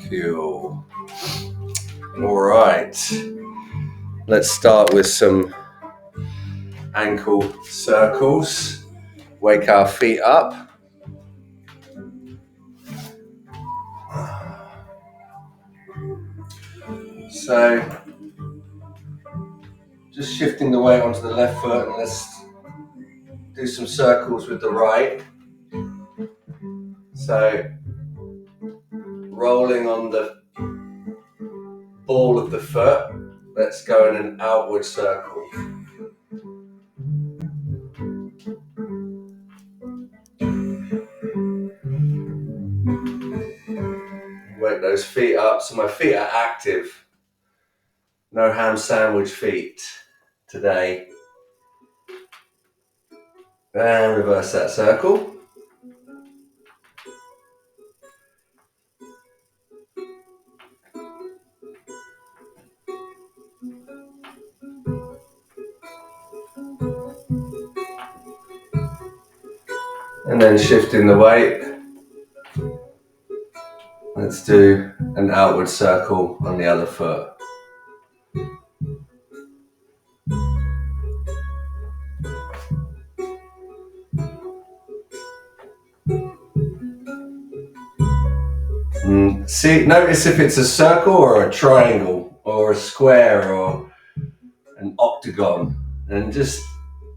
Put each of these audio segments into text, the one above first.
Cool. All right. Let's start with some ankle circles. Wake our feet up. So, just shifting the weight onto the left foot, and let's do some circles with the right. So, rolling on the ball of the foot, let's go in an outward circle. Wake those feet up, so my feet are active. No ham sandwich feet today. And reverse that circle. And then shifting the weight. Let's do an outward circle on the other foot. See, notice if it's a circle or a triangle or a square or an octagon, and just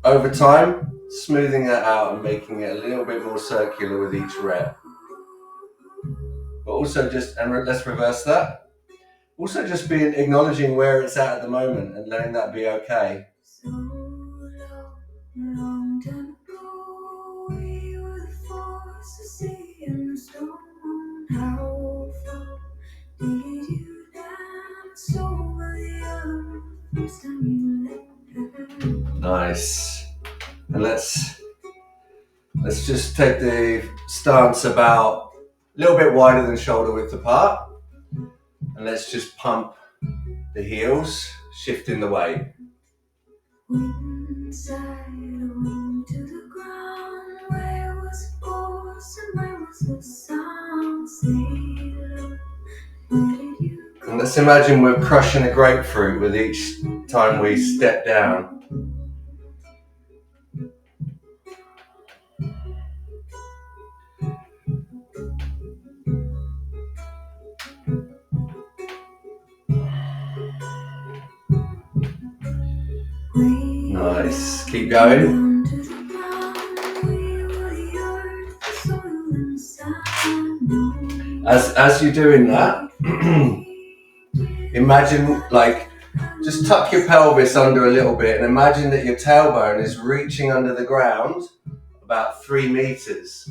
over time smoothing that out and making it a little bit more circular with each rep. But also let's reverse that. Also just acknowledging where it's at the moment and letting that be okay. Nice. And let's just take the stance about a little bit wider than shoulder width apart. And let's just pump the heels, shifting the weight. And let's imagine we're crushing a grapefruit with each time we step down. Nice. Keep going. As you're doing that, imagine just tuck your pelvis under a little bit and imagine that your tailbone is reaching under the ground about 3 meters.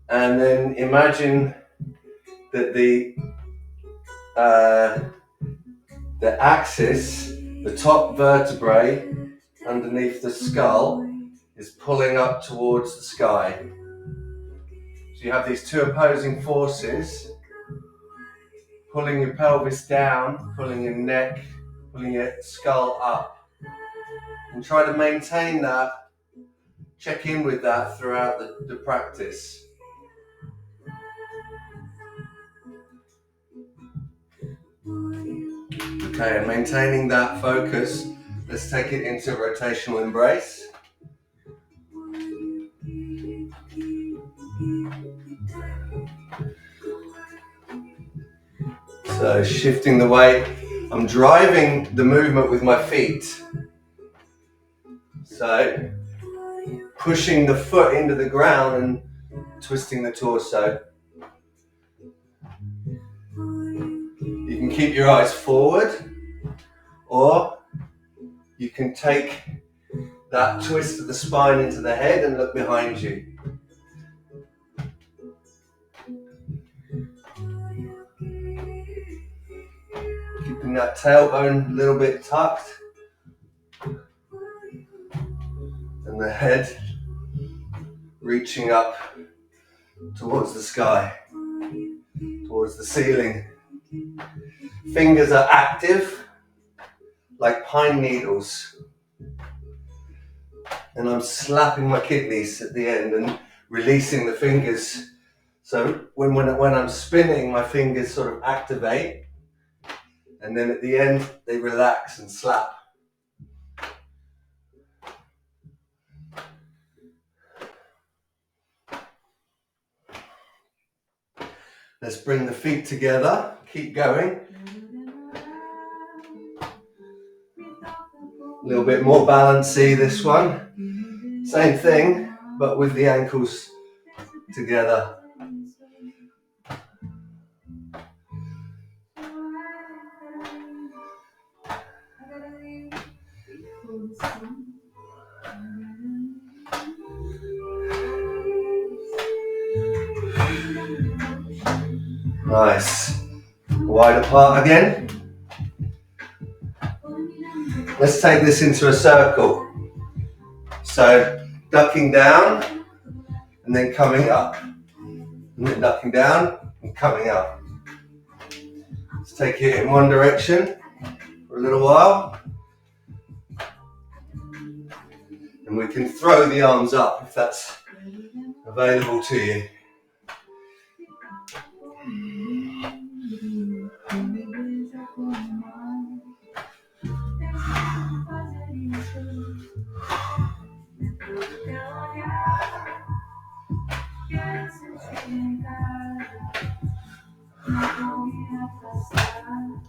And then imagine that the axis, the top vertebrae underneath the skull, is pulling up towards the sky. So you have these two opposing forces pulling your pelvis down, pulling your neck, pulling your skull up. And try to maintain that, check in with that throughout the practice. Okay, and maintaining that focus, let's take it into rotational embrace. So shifting the weight, I'm driving the movement with my feet. So pushing the foot into the ground and twisting the torso. You can keep your eyes forward, or you can take that twist of the spine into the head and look behind you. Keeping that tailbone a little bit tucked. And the head reaching up towards the sky, towards the ceiling. Fingers are active, like pine needles. And I'm slapping my kidneys at the end and releasing the fingers So when I'm spinning, my fingers sort of activate, and then at the end they relax and slap. Let's bring the feet together, keep going. A little bit more balancey this one. Same thing, but with the ankles together. Nice. Wide apart again. Let's take this into a circle. So ducking down and then coming up. And then ducking down and coming up. Let's take it in one direction for a little while. And we can throw the arms up if that's available to you.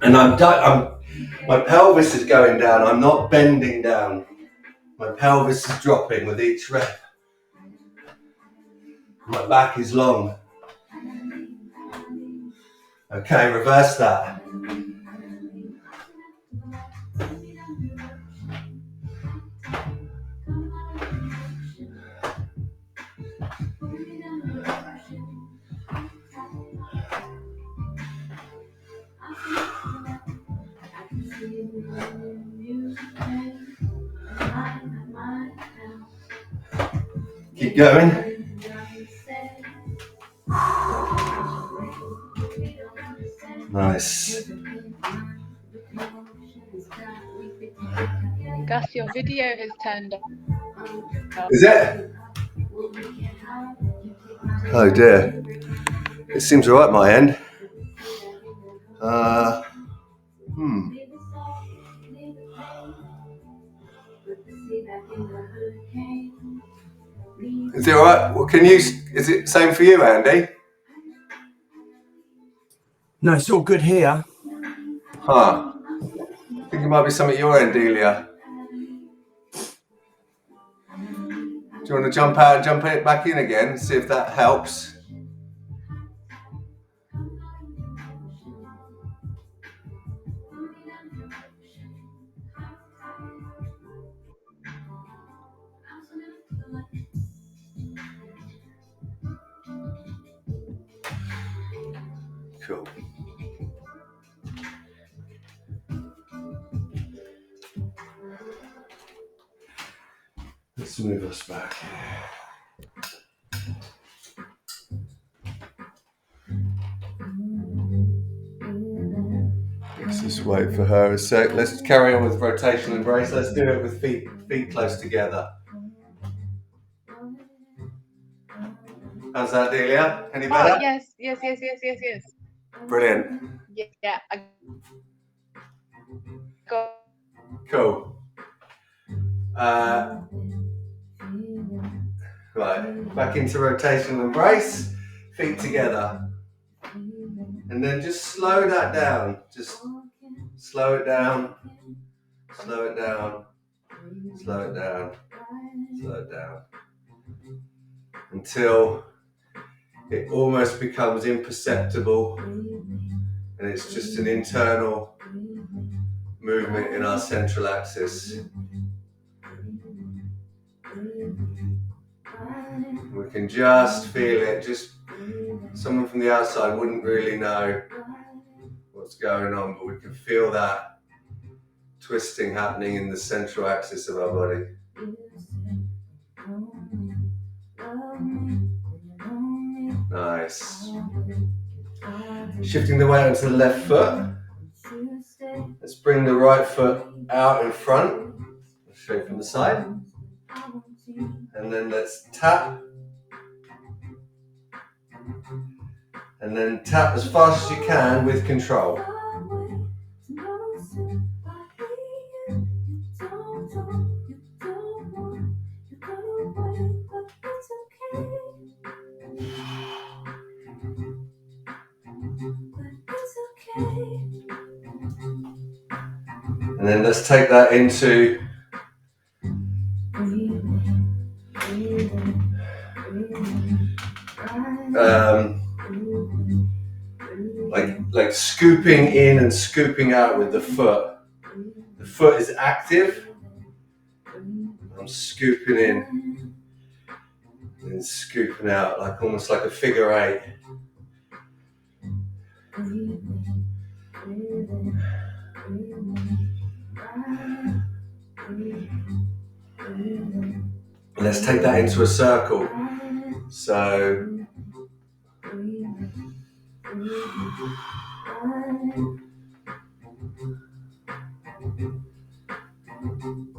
And my pelvis is going down. I'm not bending down. My pelvis is dropping with each rep. My back is long. Okay, reverse that. Keep going. Nice. Gus, your video has turned off. Is it? Oh dear. It seems alright at my end. Is it alright? Well, is it same for you, Andy? No, it's all good here. Huh. I think it might be something at your end, Delia. Do you want to jump out and jump it back in again and see if that helps? Cool. Let's move us back. Let's just wait for her a sec. Let's carry on with rotational embrace. Let's do it with feet close together. How's that, Delia? Any better? Oh, yes. Brilliant. Yeah, I got. Cool. Right, back into rotational embrace. Feet together. And then just slow that down. Just slow it down. Slow it down. Slow it down. Slow it down. Until it almost becomes imperceptible and it's just an internal movement in our central axis. We can just feel it. Just someone from the outside wouldn't really know what's going on, but we can feel that twisting happening in the central axis of our body. Nice. Shifting the weight onto the left foot. Let's bring the right foot out in front, straight from the side. And then let's tap And then tap as fast as you can with control. And then let's take that into like scooping in and scooping out with the foot. The foot is active. I'm scooping in and scooping out, like almost like a figure 8. Let's take that into a circle. So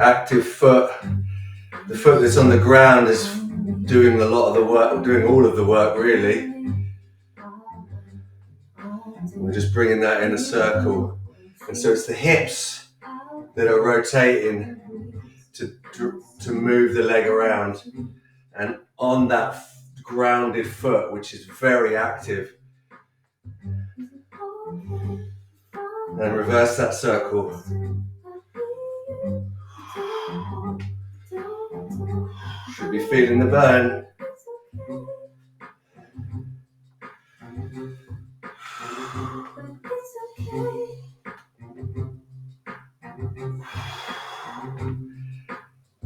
active foot. The foot that's on the ground is doing a lot of the work, doing all of the work really. We're just bringing that in a circle. And so it's the hips that are rotating to move the leg around. And on that grounded foot, which is very active, and reverse that circle. Should be feeling the burn.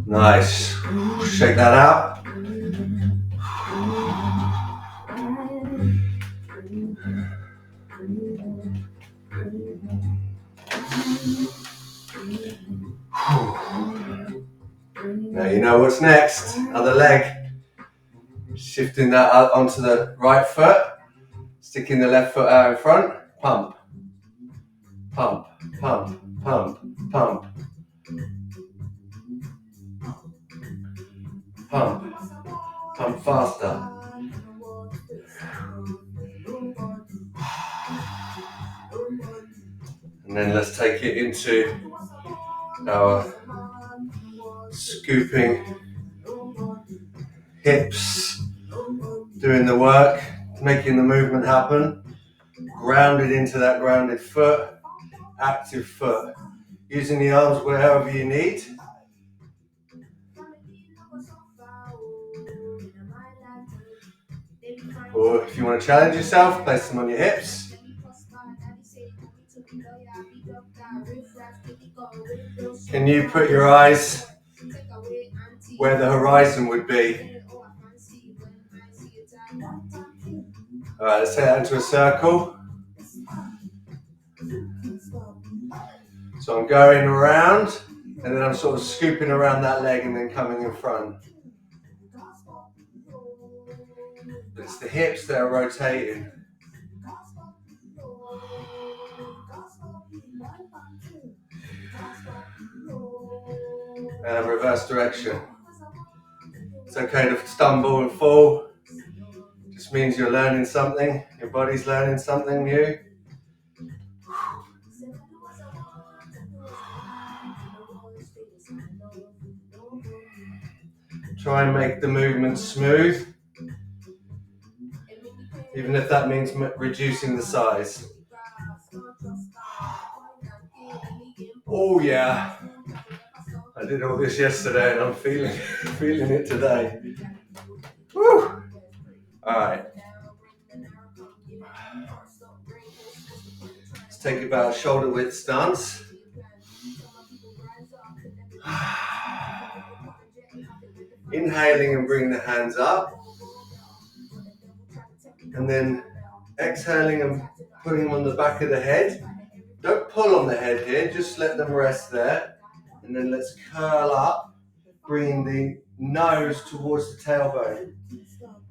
Nice. Shake that out. Now you know what's next. Other leg. Shifting that out onto the right foot. Sticking the left foot out in front. Pump. Pump. Pump. Pump. Pump. Pump. Pump faster. And then let's take it into our scooping hips, doing the work, making the movement happen, grounded into that grounded foot, active foot, using the arms wherever you need. Or if you want to challenge yourself, place them on your hips. Can you put your eyes where the horizon would be? Alright, let's take that into a circle. So I'm going around, and then I'm sort of scooping around that leg and then coming in front. It's the hips that are rotating. And reverse direction. It's okay to stumble and fall. Just means you're learning something. Your body's learning something new. Try and make the movement smooth, even if that means reducing the size. Oh yeah, I did all this yesterday and I'm feeling it today. Woo! Alright. Let's take about a shoulder width stance. Inhaling and bring the hands up. And then exhaling and putting them on the back of the head. Don't pull on the head here, just let them rest there. And then let's curl up, bringing the nose towards the tailbone.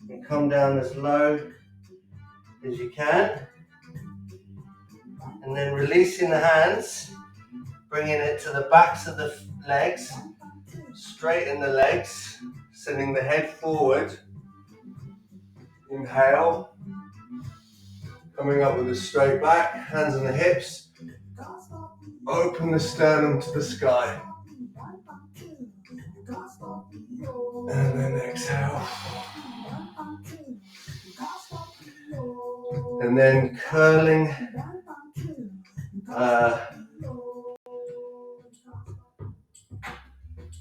And come down as low as you can. And then releasing the hands, bringing it to the backs of the legs, straighten the legs, sending the head forward. Inhale. Coming up with a straight back, hands on the hips. Open the sternum to the sky. And then exhale. And then curling.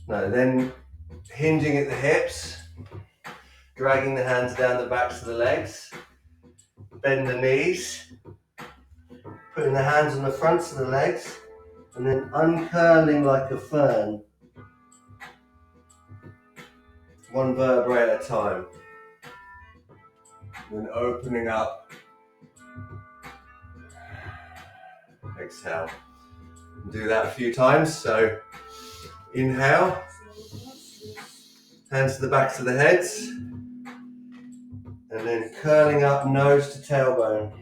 Then hinging at the hips. Dragging the hands down the backs of the legs. Bend the knees. Putting the hands on the fronts of the legs. And then uncurling like a fern. One vertebrae at a time. Then opening up. Exhale. Do that a few times. So inhale. Hands to the backs of the heads. And then curling up nose to tailbone.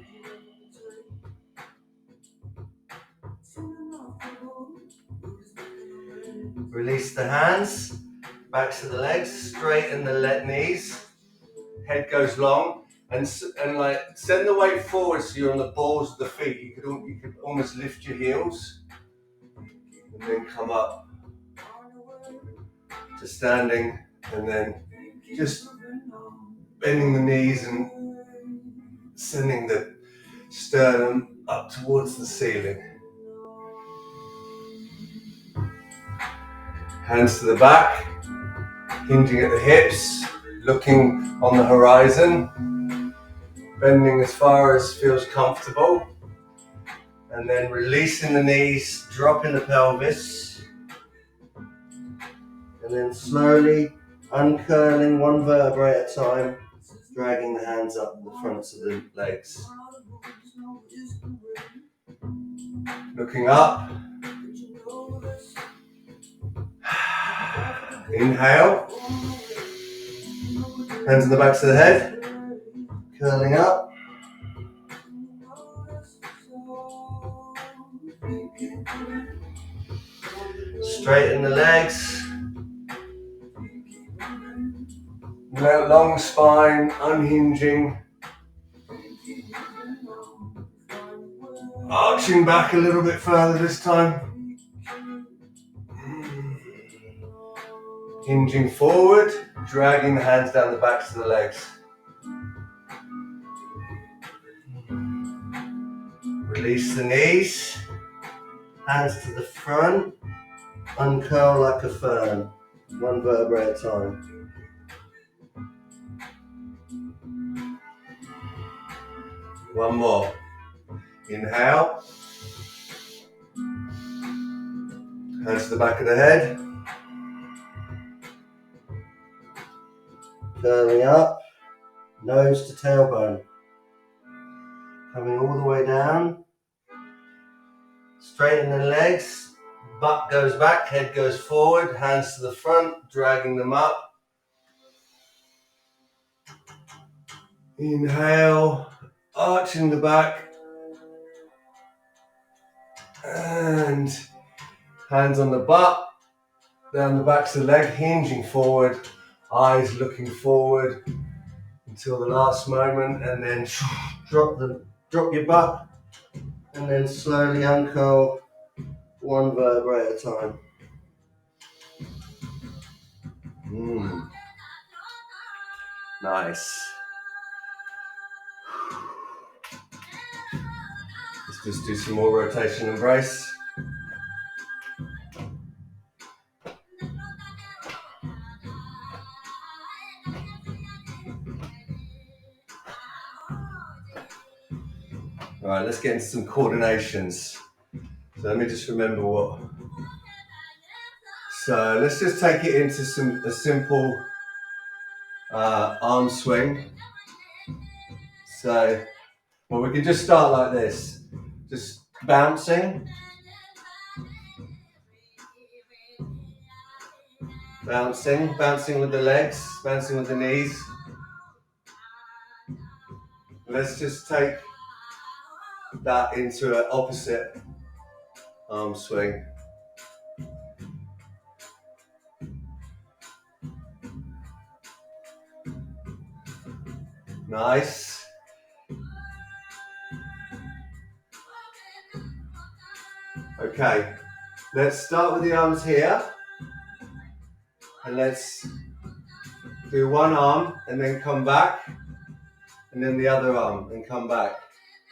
Release the hands, backs of the legs, straighten the knees, head goes long, and like send the weight forward so you're on the balls of the feet. You could almost lift your heels, and then come up to standing, and then just bending the knees and sending the sternum up towards the ceiling. Hands to the back, hinging at the hips, looking on the horizon, bending as far as feels comfortable, and then releasing the knees, dropping the pelvis, and then slowly uncurling one vertebrae at a time, dragging the hands up the fronts of the legs. Looking up. Inhale. Hands on the backs of the head. Curling up. Straighten the legs. Long spine, unhinging. Arching back a little bit further this time. Hinging forward, dragging the hands down the backs of the legs. Release the knees, hands to the front, uncurl like a fern, one vertebrae at a time. One more. Inhale. Hands to the back of the head. Curling up, nose to tailbone. Coming all the way down. Straighten the legs, butt goes back, head goes forward, hands to the front, dragging them up. Inhale, arching the back. And hands on the butt, down the backs of the leg, hinging forward, eyes looking forward until the last moment, and then drop your butt, and then slowly uncurl one vertebrae at a time. Nice. Let's just do some more rotation and brace. Right, let's get into some coordinations. So let me just remember what. So let's just take it into a simple arm swing. So, well, we can just start like this, just bouncing. Bouncing with the legs, bouncing with the knees. Let's just take that into an opposite arm swing. Nice. Okay, let's start with the arms here. And let's do one arm and then come back. And then the other arm and come back.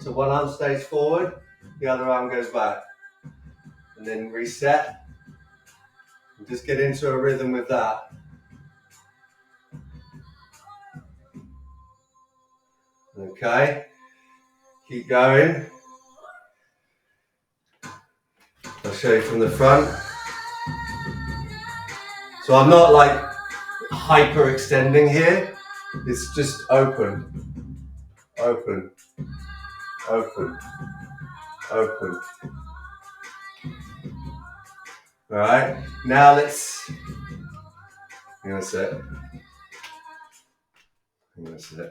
So one arm stays forward, the other arm goes back. And then reset. And just get into a rhythm with that. Okay, keep going. I'll show you from the front. So I'm not like hyper extending here. It's just open, open, open, open. All right, now let's, hang on a sec. Hang on a sec.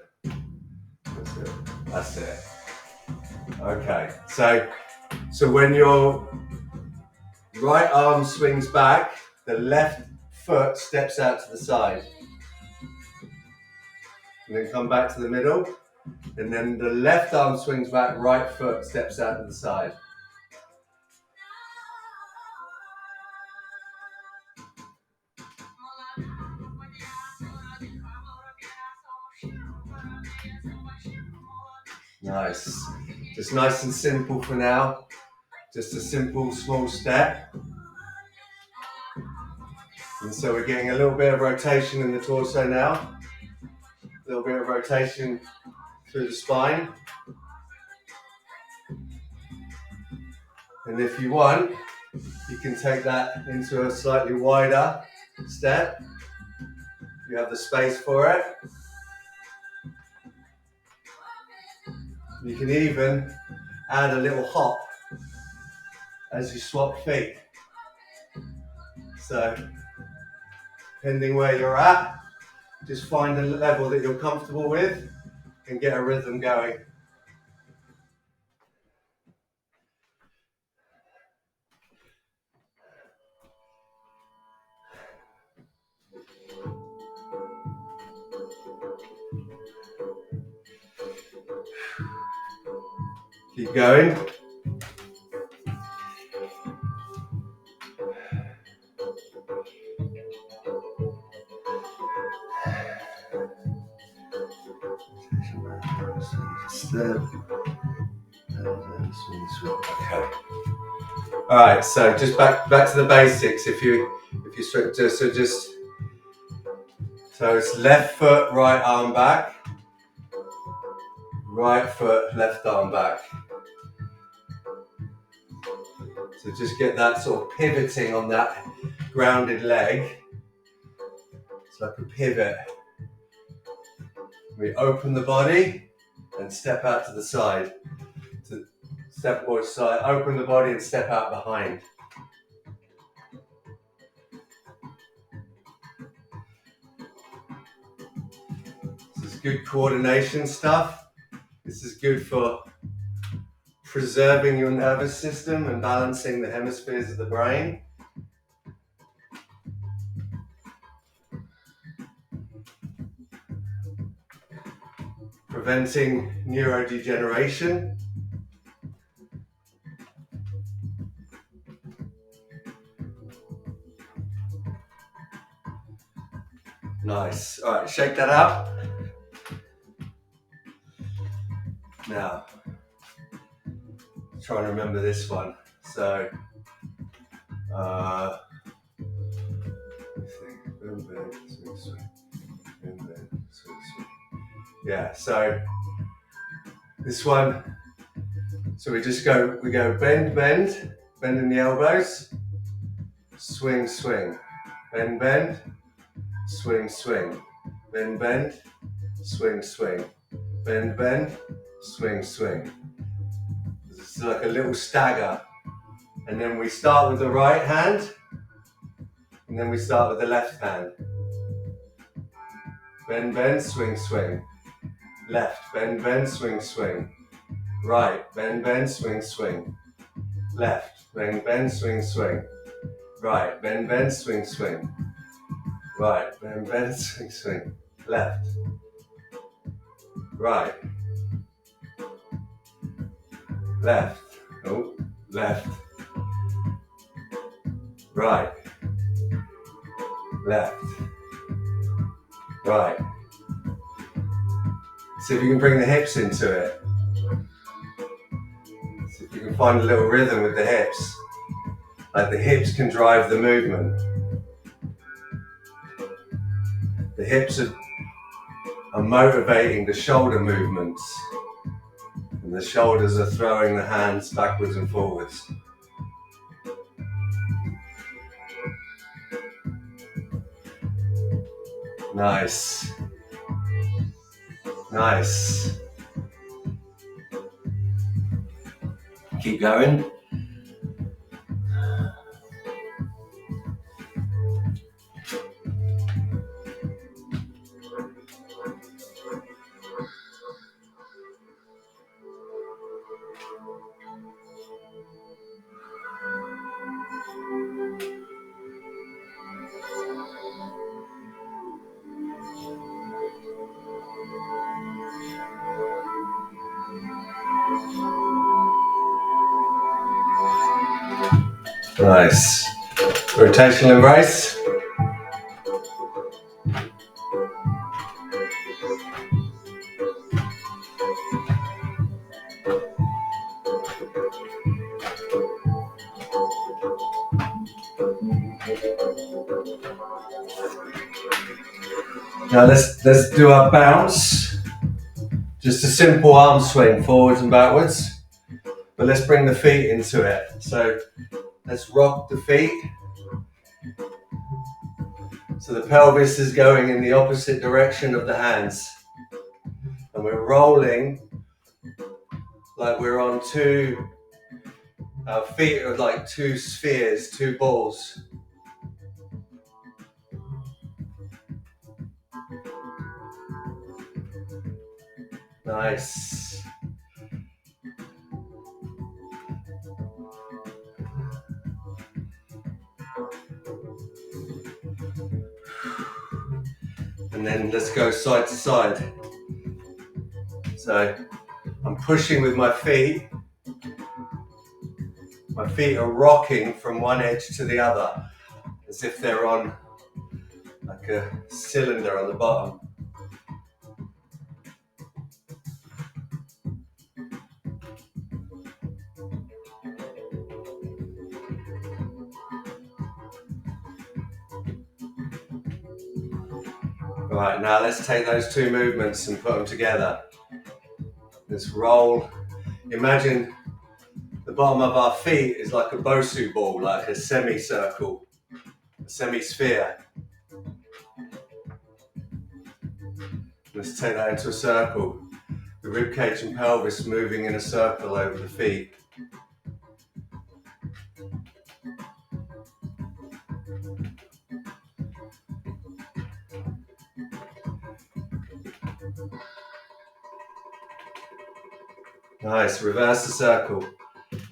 That's it. That's it. Okay, so when your right arm swings back, the left foot steps out to the side. And then come back to the middle. And then the left arm swings back, right foot steps out to the side. Nice. Just nice and simple for now. Just a simple small step. And so we're getting a little bit of rotation in the torso now. A little bit of rotation through the spine. And if you want, you can take that into a slightly wider step. You have the space for it. You can even add a little hop as you swap feet. So, depending where you're at, just find a level that you're comfortable with and get a rhythm going. Keep going. Step. Okay. All right. So just back to the basics. If you switch, so it's left foot, right arm back. Right foot, left arm back. So just get that sort of pivoting on that grounded leg. It's like a pivot. We open the body and step out to the side. So step or side, open the body and step out behind. This is good coordination stuff. This is good for preserving your nervous system and balancing the hemispheres of the brain. Preventing neurodegeneration. Nice. All right, shake that out. Now, try and remember this one. So, yeah, so this one, so we go bend, bend, bend in the elbows, swing, swing, bend, bend, swing, swing, bend, bend, swing, swing, bend, bend, swing, swing. This is like a little stagger. And then we start with the right hand, and then we start with the left hand. Bend, bend, swing, swing. Left, bend, bend, swing, swing. Right, bend, bend, swing, swing. Left, bend, bend, swing, swing. Right, bend, bend, swing, swing. Right, bend, bend, swing, swing. Left. Right. Left. Oh, left. right, left, right. See if you can bring the hips into it. See if you can find a little rhythm with the hips. Like the hips can drive the movement. The hips are motivating the shoulder movements. And the shoulders are throwing the hands backwards and forwards. Nice. Nice. Keep going. Nice. Rotational embrace. Now let's do our bounce. Just a simple arm swing forwards and backwards. But let's bring the feet into it. So let's rock the feet. So the pelvis is going in the opposite direction of the hands. And we're rolling like we're on our feet are like two spheres, two balls. Nice. And then let's go side to side. So I'm pushing with my feet. My feet are rocking from one edge to the other, as if they're on like a cylinder on the bottom. Right, now let's take those two movements and put them together. Let's roll. Imagine the bottom of our feet is like a Bosu ball, like a semicircle, a semi-sphere. Let's take that into a circle. The ribcage and pelvis moving in a circle over the feet. Nice, reverse the circle,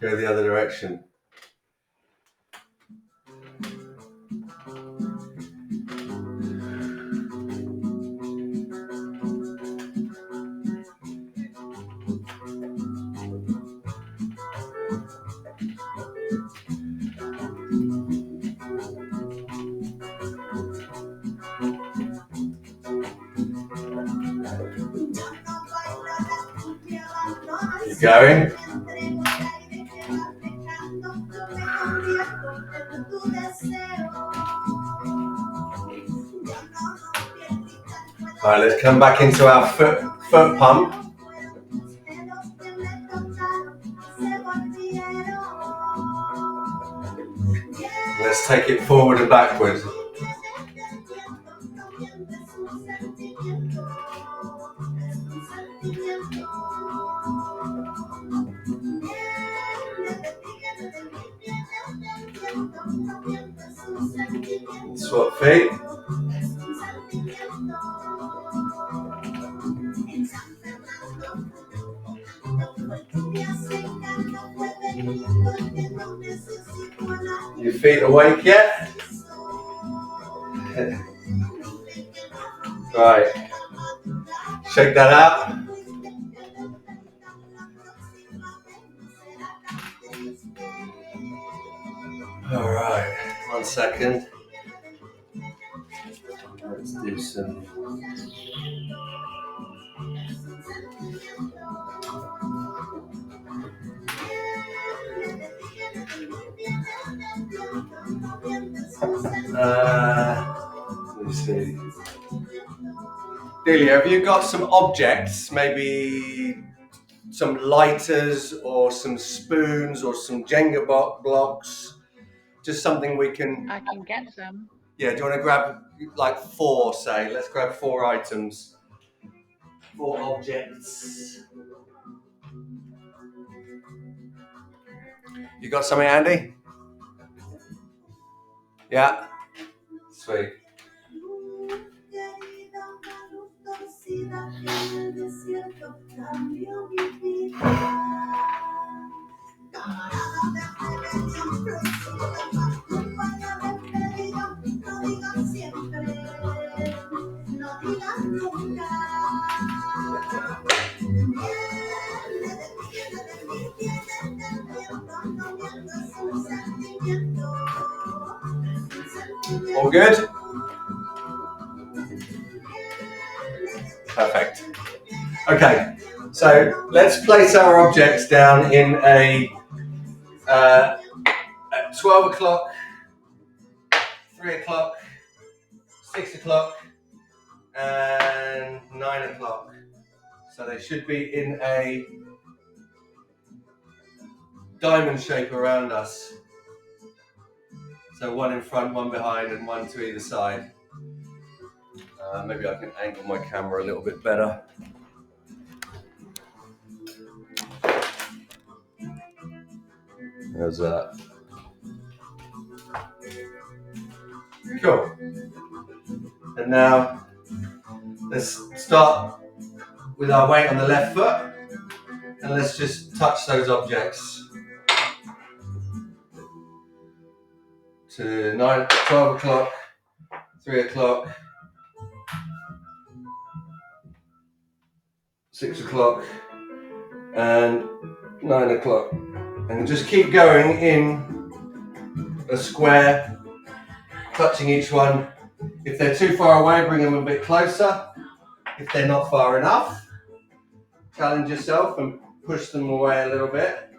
go the other direction. Keep going. Alright, let's come back into our foot pump. Let's take it forward and backward. Swap feet. Your feet awake yet? Right. Shake that out. Alright. 1 second. Let's do some. Let me see. Delia, have you got some objects, maybe some lighters or some spoons or some Jenga blocks? Just something we can. I can get some. Yeah, do you want to grab like 4, say? Let's grab 4 items. 4 objects. You got something, Andy? Yeah? Sweet. All good? Perfect. Okay, so let's place our objects down in a at 12 o'clock, 3 o'clock, 6 o'clock, and 9 o'clock. So they should be in a diamond shape around us. So 1 in front, 1 behind, and 1 to either side. Maybe I can angle my camera a little bit better. How's that? Cool. And now let's start with our weight on the left foot, and let's just touch those objects to 12 o'clock, 3 o'clock, 6 o'clock, and 9 o'clock. And just keep going in a square, touching each one. If they're too far away, bring them a bit closer. If they're not far enough, challenge yourself and push them away a little bit.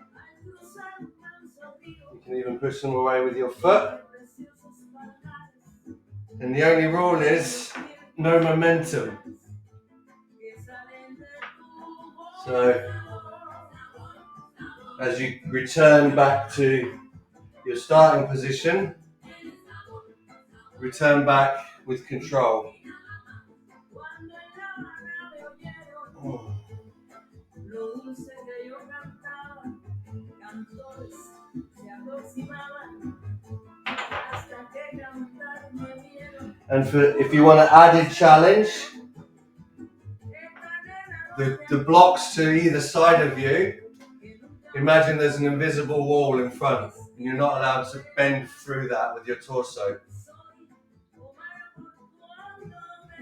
You can even push them away with your foot. And the only rule is no momentum. So, as you return back to your starting position, return back with control. And if you want an added challenge, the blocks to either side of you, imagine there's an invisible wall in front and you're not allowed to bend through that with your torso.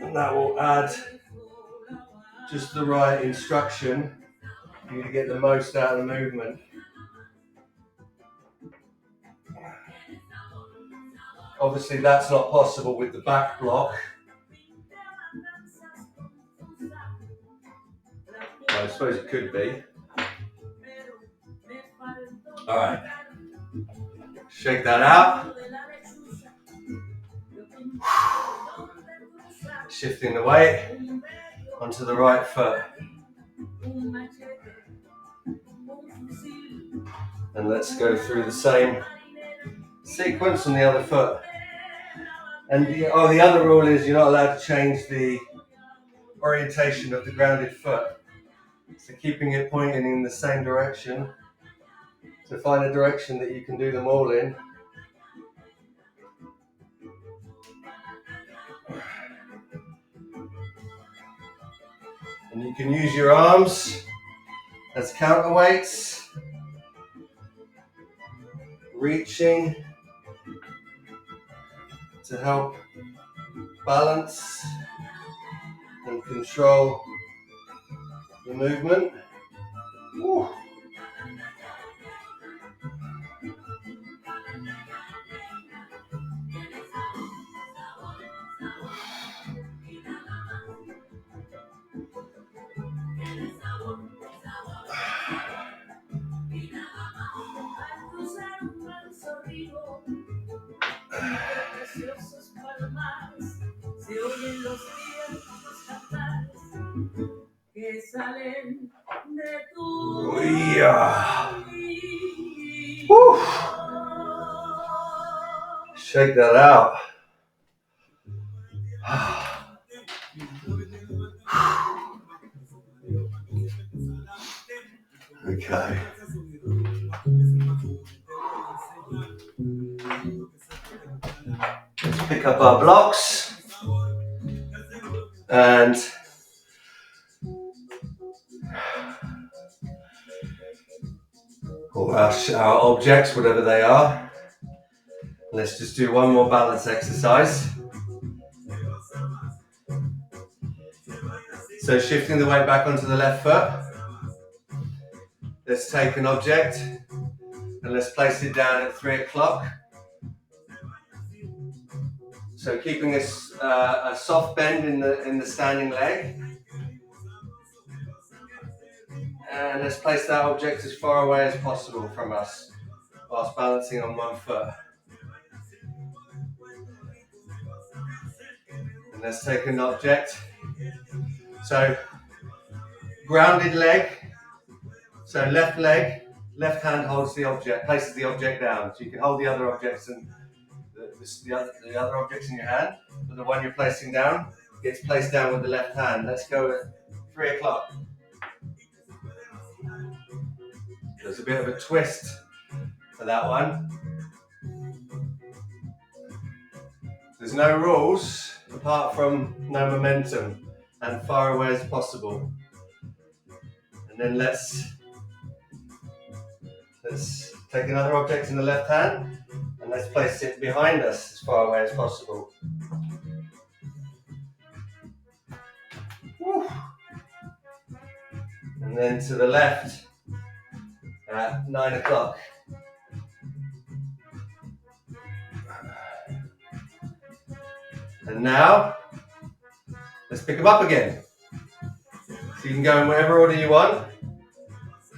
And that will add just the right instruction for you to get the most out of the movement. Obviously that's not possible with the back block. Well, I suppose it could be. Alright. Shake that out. Shifting the weight onto the right foot. And let's go through the same sequence on the other foot. And the other rule is you're not allowed to change the orientation of the grounded foot. So keeping it pointing in the same direction. So find a direction that you can do them all in. And you can use your arms as counterweights, reaching to help balance and control the movement. Woo. Yeah. Woo. Shake that out. Okay. Let's pick up our blocks and or our objects, whatever they are. Let's just do one more balance exercise. So shifting the weight back onto the left foot. Let's take an object and let's place it down at 3 o'clock. So keeping a soft bend in the standing leg. And let's place that object as far away as possible from us whilst balancing on one foot. And let's take an object. So grounded leg. So left leg, left hand holds the object, places the object down. So you can hold the other objects and the other objects in your hand, but the one you're placing down gets placed down with the left hand. Let's go at 3 o'clock. There's a bit of a twist for that one. There's no rules apart from no momentum and far away as possible. And then let's take another object in the left hand and let's place it behind us as far away as possible. Woo. And then to the left at 9 o'clock. And now, let's pick them up again. So you can go in whatever order you want.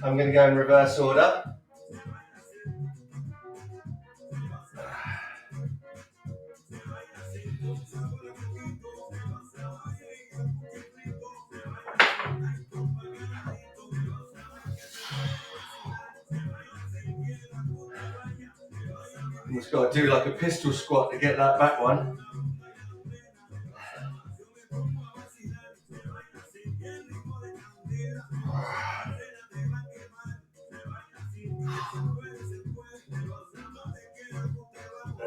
I'm going to go in reverse order. You just got to do like a pistol squat to get that back one.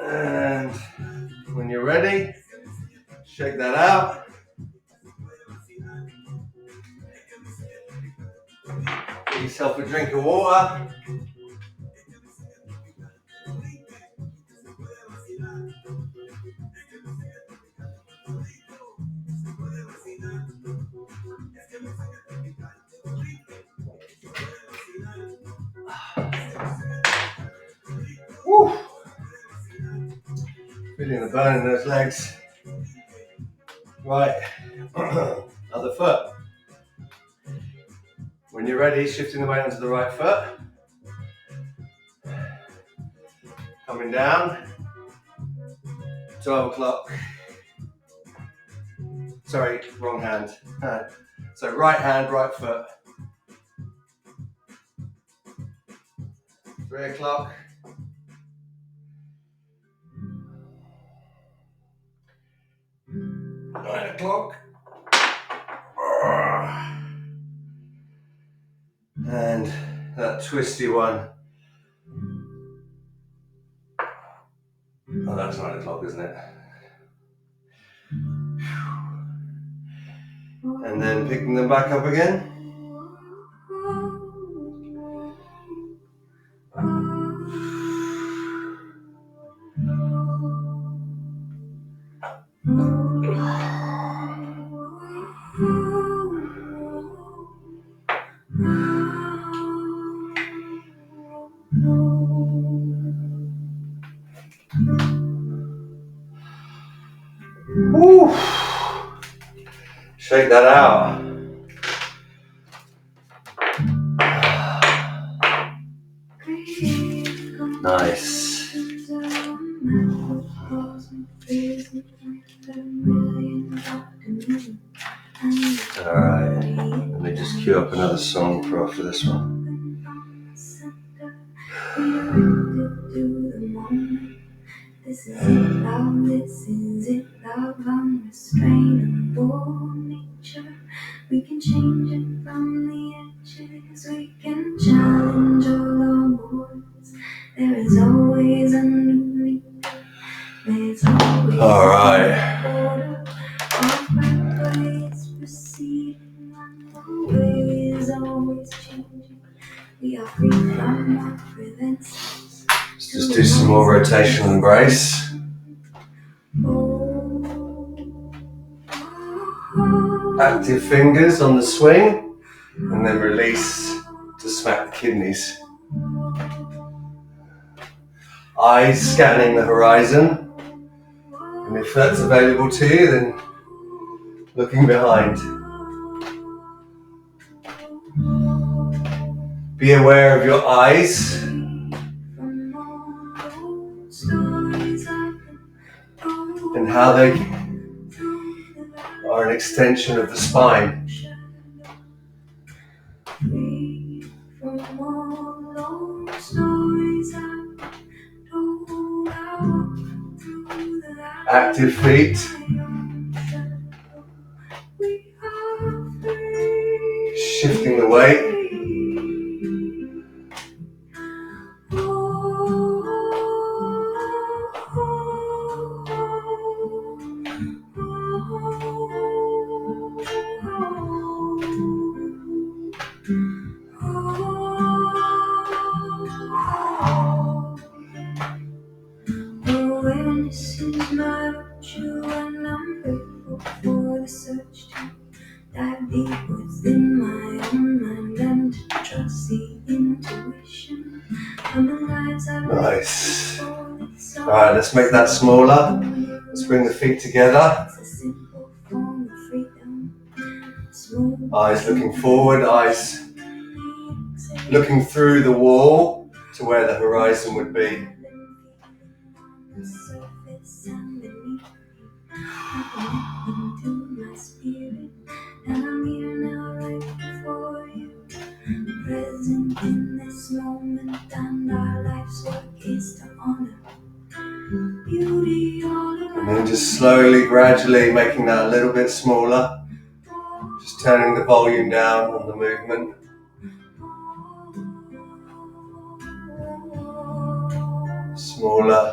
And when you're ready, shake that out. Get yourself a drink of water. Woo. Feeling the burn in those legs. Right, other foot. When you're ready, shifting the weight onto the right foot. Coming down. 12 o'clock. Sorry, wrong hand. So right hand, right foot. 3 o'clock. 9 o'clock. And that twisty one. Oh, that's 9 o'clock, isn't it? And then picking them back up again. Woo. Shake that out. Nice. Alright, let me just cue up an another song for after this one. This is it, love, this is it, love, unrestrainable nature. We can change it from the edges, we can challenge all our borders. There is always a new leader, there's always All right. a order. Our pathways proceeding, and the way is always changing. We are free from our preventions. Let's just do some more rotational embrace. Active fingers on the swing, and then release to smack the kidneys. Eyes scanning the horizon, and if that's available to you, then looking behind. Be aware of your eyes, and how they are an extension of the spine. Active feet, shifting the weight. Awareness is my virtue, and I'm grateful for the search to dive deep within my own mind and to trust the intuition. Nice. Alright, let's make that smaller. Let's bring the feet together. Eyes looking forward, eyes looking through the wall to where the horizon would be. Present in this moment, and our life's work is to honor beauty all around. And then just slowly, gradually making that a little bit smaller. Just turning the volume down on the movement. Smaller.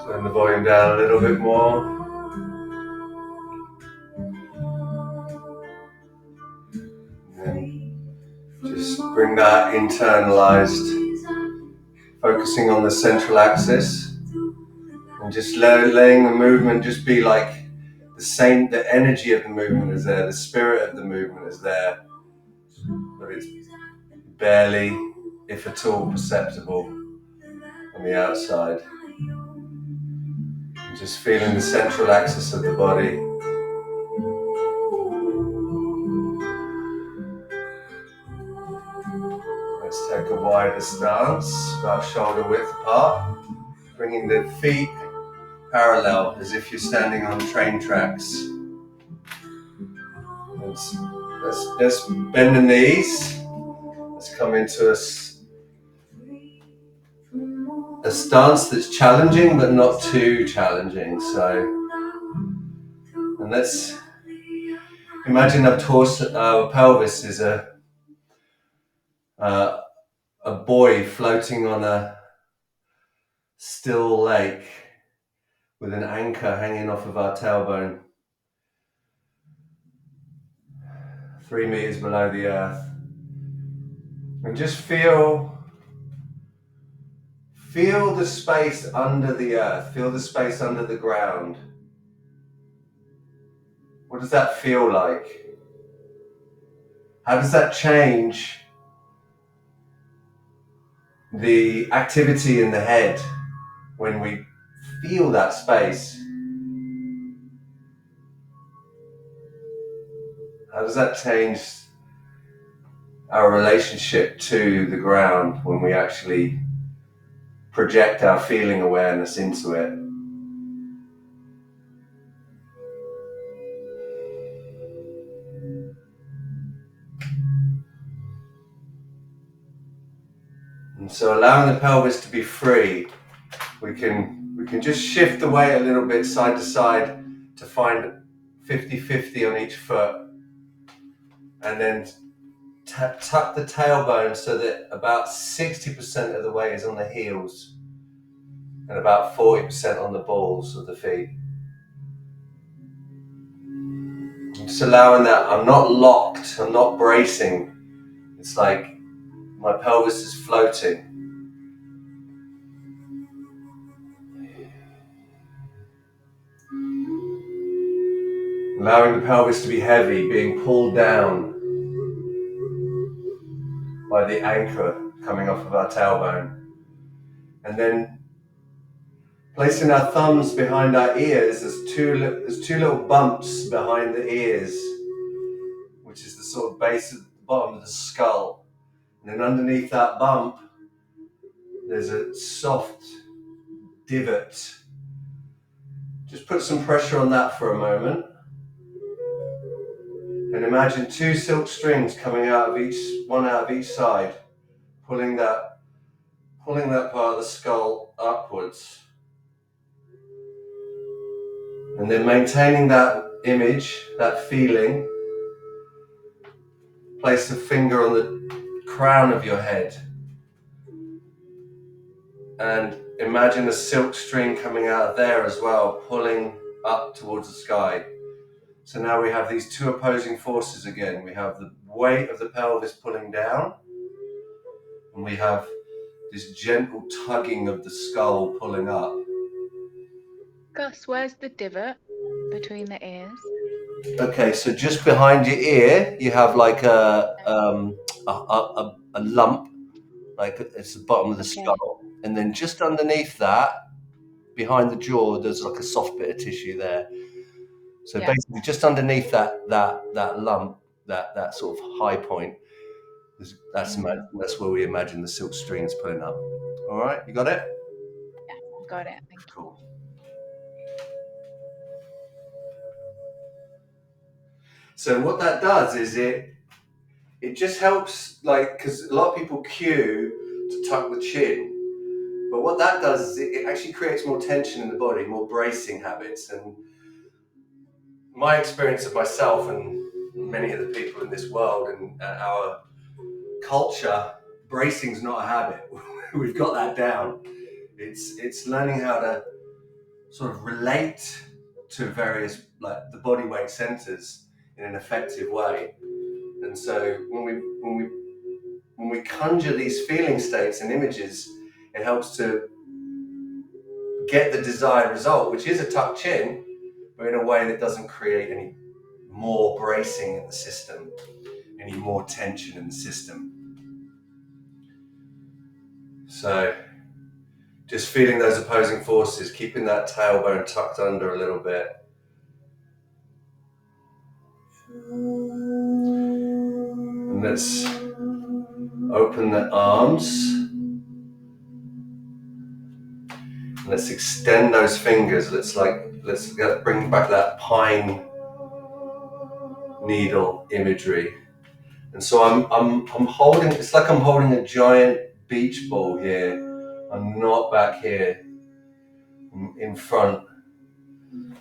Turn the volume down a little bit more. Just bring that internalized, focusing on the central axis, and just letting the movement just be like the energy of the movement is there, the spirit of the movement is there, but it's barely, if at all, perceptible on the outside. And just feeling the central axis of the body. Let's take a wider stance, about shoulder width apart, bringing the feet parallel as if you're standing on train tracks. Let's bend the knees. Let's come into a stance that's challenging but not too challenging. And let's imagine our pelvis is a buoy floating on a still lake with an anchor hanging off of our tailbone 3 meters below the earth. And just feel the space under the earth, feel the space under the ground. What does that feel like? How does that change the activity in the head when we feel that space? How does that change our relationship to the ground when we actually project our feeling awareness into it? And so allowing the pelvis to be free, we can just shift the weight a little bit side to side to find 50-50 on each foot. And then tuck the tailbone so that about 60% of the weight is on the heels and about 40% on the balls of the feet. I'm just allowing that. I'm not locked, I'm not bracing. It's like my pelvis is floating. Allowing the pelvis to be heavy, being pulled down by the anchor coming off of our tailbone. And then placing our thumbs behind our ears. There's two little bumps behind the ears, which is the sort of base at the bottom of the skull. And then underneath that bump, there's a soft divot. Just put some pressure on that for a moment. And imagine two silk strings coming out of each side, pulling that part of the skull upwards. And then maintaining that image, that feeling, place a finger on the crown of your head. And imagine a silk string coming out of there as well, pulling up towards the sky. So now we have these two opposing forces again. We have the weight of the pelvis pulling down, and we have this gentle tugging of the skull pulling up. Gus, where's the divot between the ears? Okay, so just behind your ear, you have like a lump, like it's the bottom of the skull. And then just underneath that, behind the jaw, there's like a soft bit of tissue there. So basically just underneath that lump, that sort of high point, that's where we imagine the silk strings pulling up. All right, you got it? Yeah, got it. Thank you. Cool. So what that does is it just helps, like, because a lot of people cue to tuck the chin, but what that does is it actually creates more tension in the body, more bracing habits. And my experience of myself and many of the people in this world and our culture, bracing's not a habit. We've got that down. It's learning how to sort of relate to various, like, the body weight centers in an effective way. And so when we conjure these feeling states and images, it helps to get the desired result, which is a tucked chin, but in a way that doesn't create any more bracing in the system, any more tension in the system. So just feeling those opposing forces, keeping that tailbone tucked under a little bit. And let's open the arms. Let's extend those fingers. Let's bring back that pine needle imagery. And so I'm holding. It's like I'm holding a giant beach ball here. I'm not back here in front.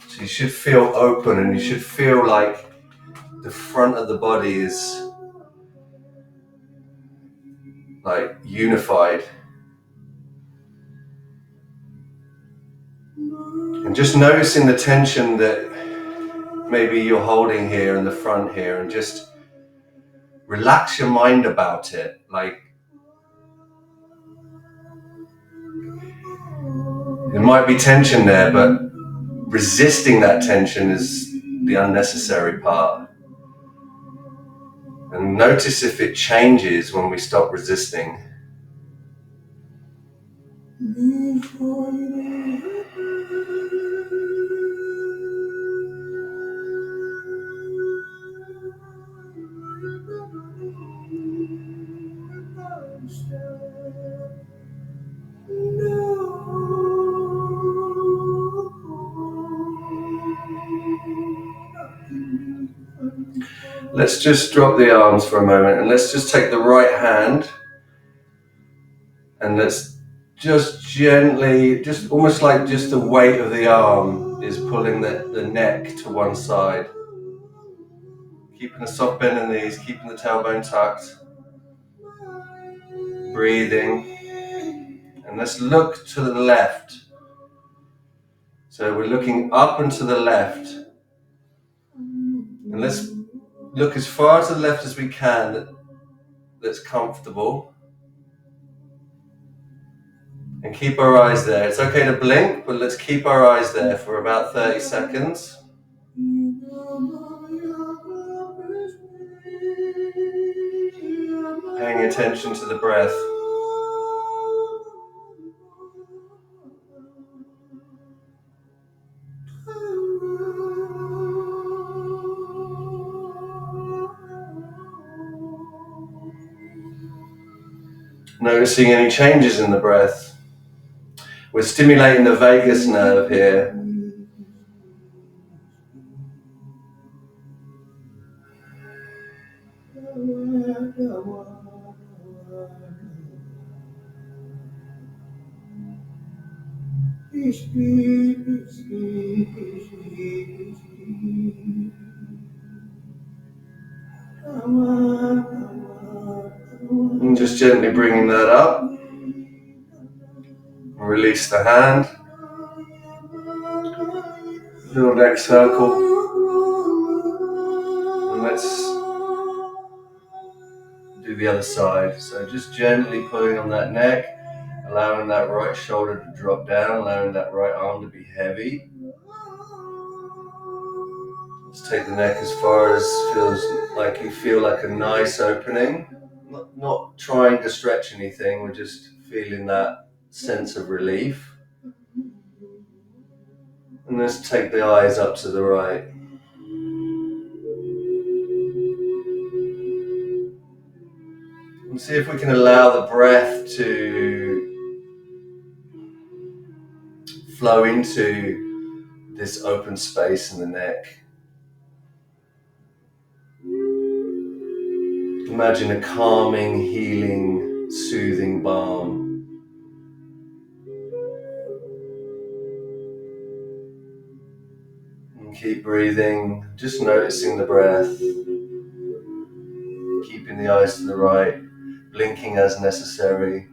So you should feel open, and you should feel like the front of the body is like unified. And just noticing the tension that maybe you're holding here in the front here, and just relax your mind about it. Like, there might be tension there, but resisting that tension is the unnecessary part. And notice if it changes when we stop resisting. Let's just drop the arms for a moment, and let's just take the right hand And let's just gently, just almost like just the weight of the arm is pulling the neck to one side. Keeping a soft bend in the knees, keeping the tailbone tucked. Breathing. And let's look to the left. So we're looking up and to the left. And let's look as far to the left as we can that's comfortable. And keep our eyes there. It's okay to blink, but let's keep our eyes there for about 30 seconds. Paying attention to the breath. Noticing any changes in the breath. We're stimulating the vagus nerve here. And just gently bringing that up. Release the hand. Little neck circle. And let's do the other side. So just gently pulling on that neck, allowing that right shoulder to drop down, allowing that right arm to be heavy. Let's take the neck as far as feels like you feel like a nice opening. Not trying to stretch anything, we're just feeling that sense of relief. And let's take the eyes up to the right. And see if we can allow the breath to flow into this open space in the neck. Imagine a calming, healing, soothing balm. And keep breathing, just noticing the breath. Keeping the eyes to the right, blinking as necessary.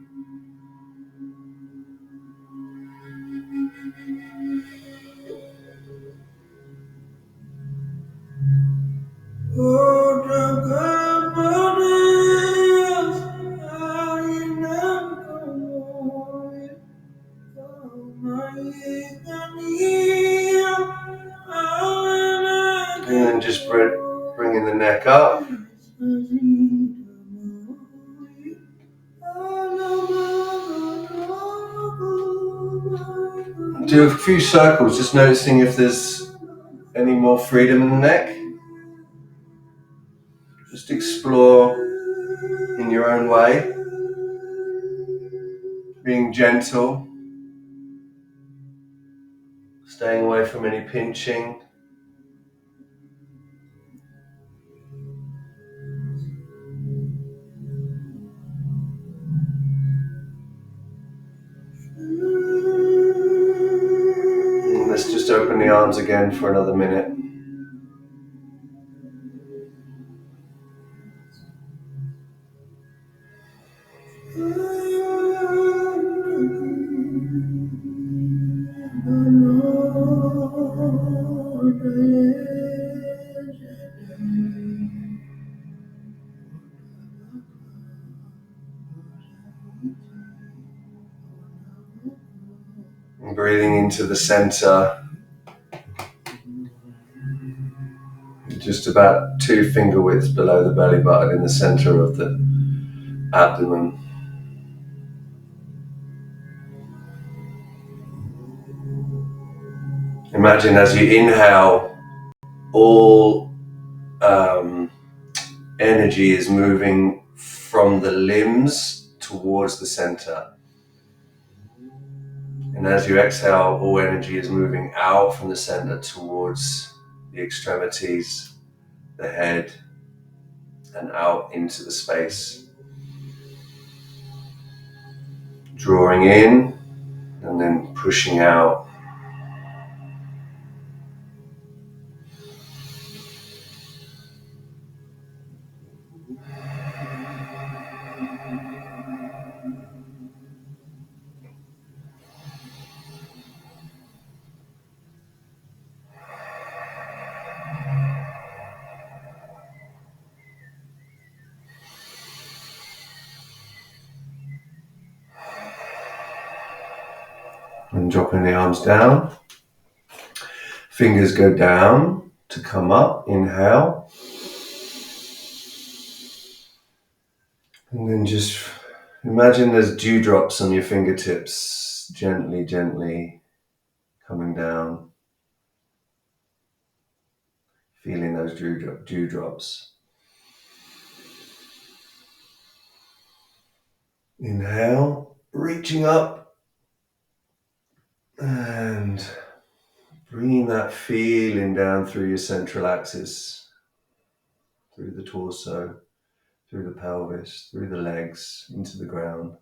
And then just bringing the neck up. Do a few circles, just noticing if there's any more freedom in the neck. Just explore in your own way, being gentle, staying away from any pinching. And let's just open the arms again for another minute. And breathing into the center, just about 2 finger widths below the belly button in the center of the abdomen. Imagine as you inhale, all energy is moving from the limbs towards the center. And as you exhale, all energy is moving out from the center towards the extremities, the head, and out into the space. drawing in and then pushing out. And dropping the arms down. Fingers go down to come up. Inhale. And then just imagine there's dewdrops on your fingertips, gently, gently coming down. Feeling those dewdrops. Inhale, reaching up and bringing that feeling down through your central axis, through the torso, through the pelvis, through the legs, into the ground.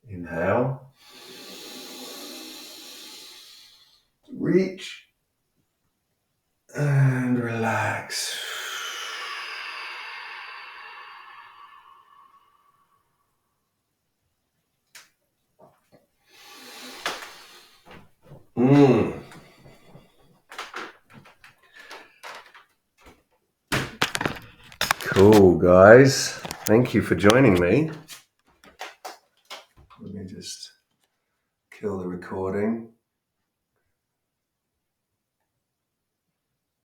Inhale. Reach and relax. Cool, guys. Thank you for joining me. Let me just kill the recording.